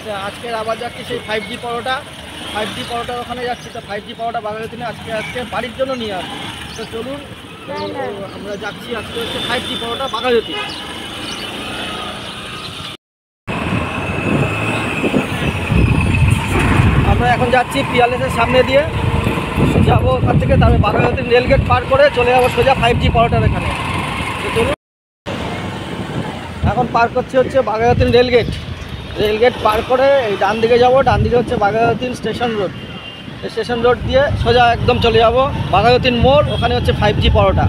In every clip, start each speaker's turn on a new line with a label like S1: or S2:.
S1: আচ্ছা, আজকের আবার যাচ্ছি সেই 5G পরোটার ওখানে যাচ্ছি। তো 5G পরোটা বাঘাযতীনে আজকে বাড়ির জন্য নিয়ে আসবো। তো চলুন আমরা যাচ্ছি আজকে হচ্ছে 5G পরোটা বাঘাযতীন। আমরা এখন যাচ্ছি পিয়ালেসের সামনে দিয়ে যাবো ওখান থেকে, তারপরে বাঘাযতীন রেলগেট পার করে চলে যাবো সোজা 5G পরোটার এখানে। তো চলুন এখন পার করছি হচ্ছে বাঘাযতীন রেলগেট পার করে এই ডান দিকে যাবো। ডান দিকে হচ্ছে বাঘাযতীন স্টেশন রোড দিয়ে সোজা একদম চলে যাব বাঘাযতীন মোড়, ওখানে হচ্ছে 5G পরোটা।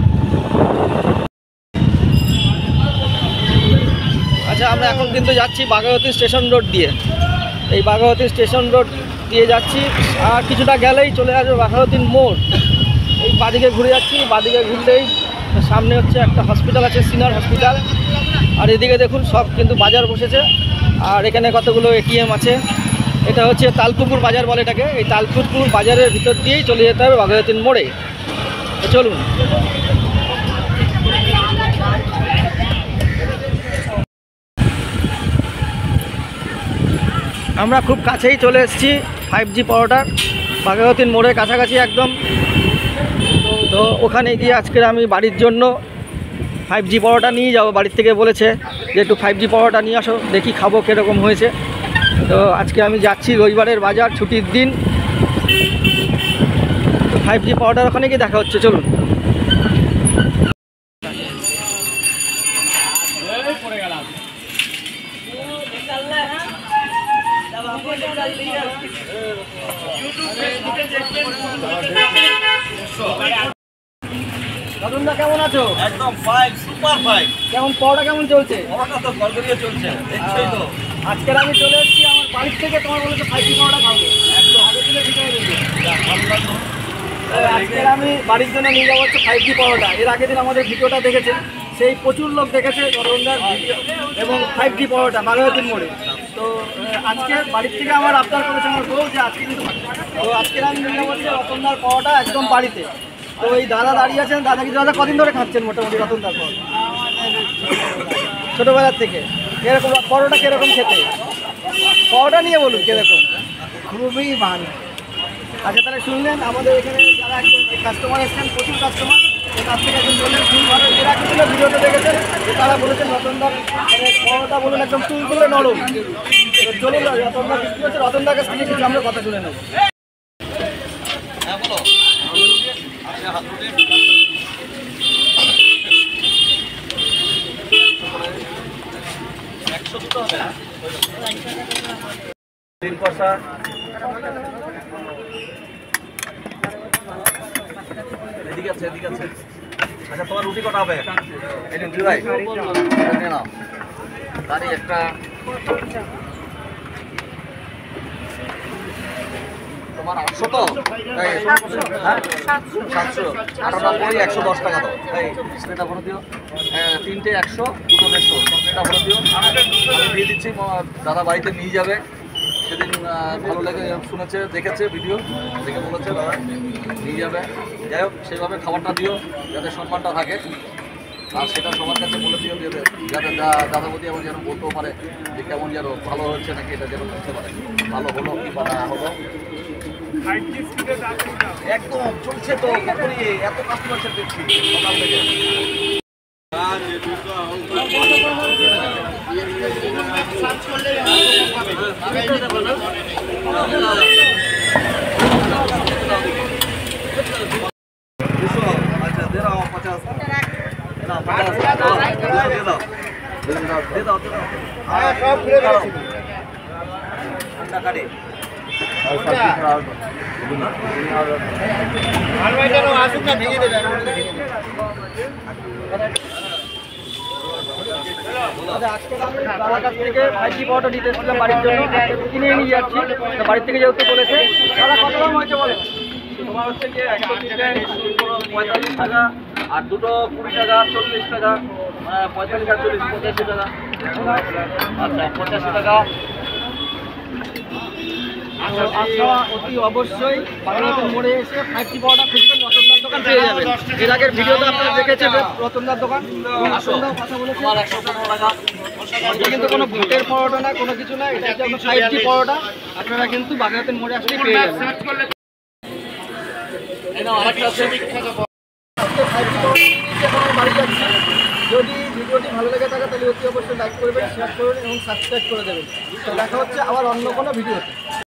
S1: আচ্ছা, আমরা এখন কিন্তু যাচ্ছি বাঘাযতীন স্টেশন রোড দিয়ে। এই বাঘাযতীন স্টেশন রোড দিয়ে যাচ্ছি, আর কিছুটা গেলেই চলে আসবে বাঘাযতীন মোড়। এই বাদিকে ঘুরে যাচ্ছি, বাদিকে ঘুরলেই সামনে হচ্ছে একটা হসপিটাল আছে, সিনিয়র হসপিটাল। আর এদিকে দেখুন সব কিন্তু বাজার বসেছে, আর এখানে কতগুলো এটিএম আছে। এটা হচ্ছে তালপুকুর বাজার বলে এটাকে। এই তালপুকুর বাজারের ভিতর দিয়েই চলে যেতে হবে বাঘাযতীন মোড়ে। চলুন আমরা খুব কাছেই চলে এসেছি 5G পরোটার, বাঘাযতীন মোড়ের কাছাকাছি একদম। তো ওখানে গিয়ে আজকের আমি বাড়ির জন্য 5G পরোটা নিয়ে যাবো। বাড়ির থেকে বলেছে যে একটু 5G পরোটা নিয়ে আসো, দেখি খাবো কীরকম হয়েছে। তো আজকে আমি যাচ্ছি, রবিবারের বাজার, ছুটির দিন। তো 5G পরোটার ওখানে গিয়ে দেখা হচ্ছে, চলুন। রতনদা কেমন আছো?
S2: একদম ফাইন, সুপার ফাইন।
S1: কেমন পরোটা কেমন চলছে?
S2: পরোটা তো গড়গড়িয়ে চলছে, দেখছই তো।
S1: আজকের আমি চলে এসেছি আমার বাড়ির থেকে, তোমার বলেছে 5G পরোটা খাবো একদম আগে দিনে ভিতরে দেবে। আজকের আমি বাড়ির জন্য নিয়ে যাবো হচ্ছে 5G পরোটা। এর আগের দিন আমাদের ভিডিওটা দেখেছে, সেই প্রচুর লোক দেখেছে রতনদার ভিডিও এবং 5G পরোটা বাঘাযতীন মোড়ে। তো আজকে বাড়ির থেকে আমার আবদার করেছে আমার বউ যে আজকে কিন্তু, তো আজকের আমি নিয়ে যাবো হচ্ছে রতনদার পরোটা একদম বাড়িতে। তো এই দাদা দাঁড়িয়ে আছেন, দাদা কদিন ধরে খাচ্ছেন মোটামুটি রতনদার পরোটা? ছোটোবেলার থেকে। এরকম পরোটা কীরকম খেতে? পরোটা নিয়ে বলুন কীরকম? খুবই ভালো। আচ্ছা, তাহলে শুনলেন আমাদের এখানে যারা একজন কাস্টমার এসেছেন, প্রচুর কাস্টমার, তার থেকে একজন বললেন ফুলভাবে এরা কিছু ভিডিওতে দেখেছেন যে তারা বলেছেন রতনদার পরোটা বলুন একদম তুলতুলে নরম। চলুন রতনদা বিক্রি হচ্ছে, রতনদার কাছ থেকে কিছু আমরা কথা শুনে নেব।
S2: এদিকে আছে। আচ্ছা, তোমার রুটি কটা হবে? এটা দিদি ভাই নিয়ে নাও। তারই একটা তোমার 800 তো? হ্যাঁ 700। 110 টাকা দাও। এটা ভরে দিও। হ্যাঁ, 3টে 100, 2টো 150। এটা ভরে দিও, আমি দিয়ে দিচ্ছি। দাদা বাড়িতে নিয়ে যাবে। সেদিন ভালো লেগে শুনেছে, দেখেছে ভিডিও দেখে বলেছে দাদা নিয়ে যাবে। যাই হোক, সেইভাবে খাবারটা দিও যাতে সম্মানটা থাকে, আর সেটা সবার কাছে বলে দিও যাতে দাদা বৌদি আবার যেন বলতেও পারে যে কেমন যেন ভালো হচ্ছে নাকি, এটা যেন বুঝতে পারে ভালো হলো কি বা না হলো। একদম চলছে তো, এত কাস্টমার দেখছি সকাল থেকে।
S1: আজকে আমি দাদার কাছ থেকে 5G পরোটা নিতে এসেছিলাম বাড়ির জন্য, কিনে নিয়ে যাচ্ছি। বাড়ির থেকে যেহেতু বলেছে, দাদা কত দাম হয়েছে বলে?
S2: তোমার হচ্ছে কি 145 টাকা, আর দুটো 20 টাকা, 40 টাকা, 45 আর 40, 85 টাকা। আচ্ছা, 85 টাকা।
S1: আপনারা অতি অবশ্যই বাঘাযতীন মোড়ে এসে 5G পরোটা খুঁজবেন, রতনদার দোকান পেয়ে যাবেন। এর আগের ভিডিওতে আপনারা দেখেছেন রতনদার দোকান, রতনদাও কথা বলেছে।
S2: 115 টাকা।
S1: এটা কিন্তু কোনো ভোটের পরোটা না, কোনো কিছু না, এটা হচ্ছে আপনার 5G পরোটা। আপনারা কিন্তু বাঘাযতীন মোড়ে আসলেই পেয়ে যাবেন।
S2: আরেকটা আছে
S1: আজকে 5G পরোটা নিয়ে এখন আমি বাড়ি যাচ্ছি। যদি ভিডিওটি ভালো লেগে থাকে তাহলে অতি অবশ্যই লাইক করবেন, শেয়ার করবেন এবং সাবস্ক্রাইব করে দেবেন। তো দেখা হচ্ছে আবার অন্য কোনো ভিডিওতে।